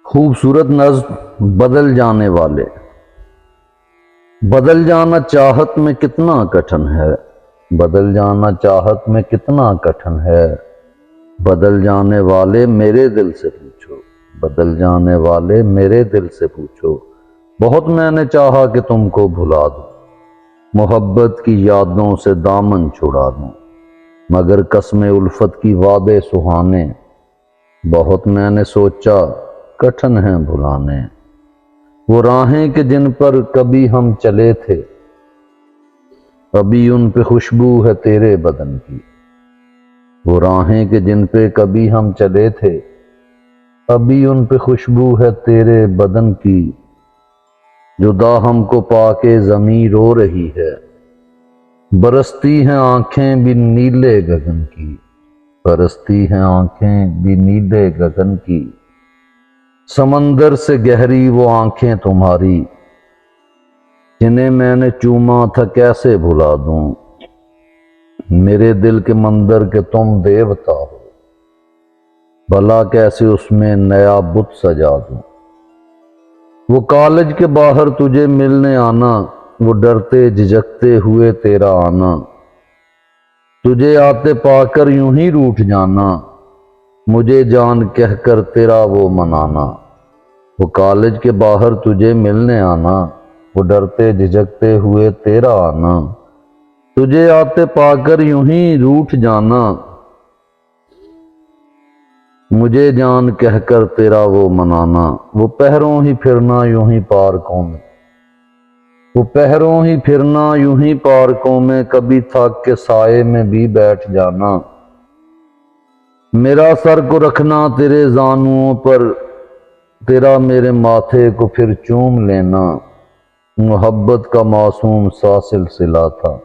خوبصورت نظم بدل جانے والے۔ بدل جانا چاہت میں کتنا کٹھن ہے، بدل جانا چاہت میں کتنا کٹھن ہے، بدل جانے والے میرے دل سے پوچھو، بدل جانے والے میرے دل سے پوچھو۔ بہت میں نے چاہا کہ تم کو بھلا دوں، محبت کی یادوں سے دامن چھڑا دوں، مگر قسم الفت کی وعدے سہانے، بہت میں نے سوچا کٹھن ہیں بھلانے۔ وہ راہیں کہ جن پر کبھی ہم چلے تھے، ابھی ان پہ خوشبو ہے تیرے بدن کی۔ وہ راہیں کہ جن پہ کبھی ہم چلے تھے، ابھی ان پہ خوشبو ہے تیرے بدن کی۔ جدا ہم کو پا کے زمیں رو رہی ہے، برستی ہیں آنکھیں بھی نیلے گگن کی، برستی ہیں آنکھیں بھی نیلے گگن کی۔ سمندر سے گہری وہ آنکھیں تمہاری، جنہیں میں نے چوما تھا کیسے بھلا دوں۔ میرے دل کے مندر کے تم دیوتا ہو، بھلا کیسے اس میں نیا بت سجا دوں۔ وہ کالج کے باہر تجھے ملنے آنا، وہ ڈرتے جھجکتے ہوئے تیرا آنا، تجھے آتے پا کر یوں ہی روٹھ جانا، مجھے جان کہہ کر تیرا وہ منانا۔ وہ کالج کے باہر تجھے ملنے آنا، وہ ڈرتے جھجکتے ہوئے تیرا آنا، تجھے آتے پا کر یوں ہی روٹھ جانا، مجھے جان کہہ کر تیرا وہ منانا۔ وہ پہروں ہی پھرنا یوں ہی پارکوں میں، وہ پہروں ہی پھرنا یوں ہی پارکوں میں، کبھی تھک کے سائے میں بھی بیٹھ جانا، میرا سر کو رکھنا تیرے زانوؤں پر، تیرا میرے ماتھے کو پھر چوم لینا۔ محبت کا معصوم سا سلسلہ تھا،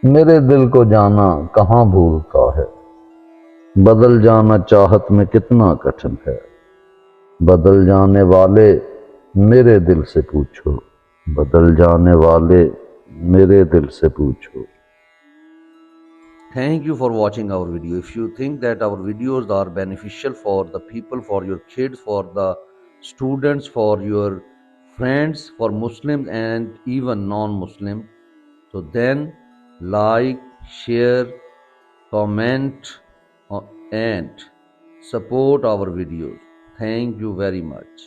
میرے دل کو جانا کہاں بھولتا ہے۔ بدل جانا چاہت میں کتنا کٹھن ہے، بدل جانے والے میرے دل سے پوچھو، بدل جانے والے میرے دل سے پوچھو۔ Thank you for watching our video. If you think that our videos are beneficial for the people, for your kids, for the students, for your friends, for Muslims and even non-Muslim, so then like, share, comment and support our videos. Thank you very much.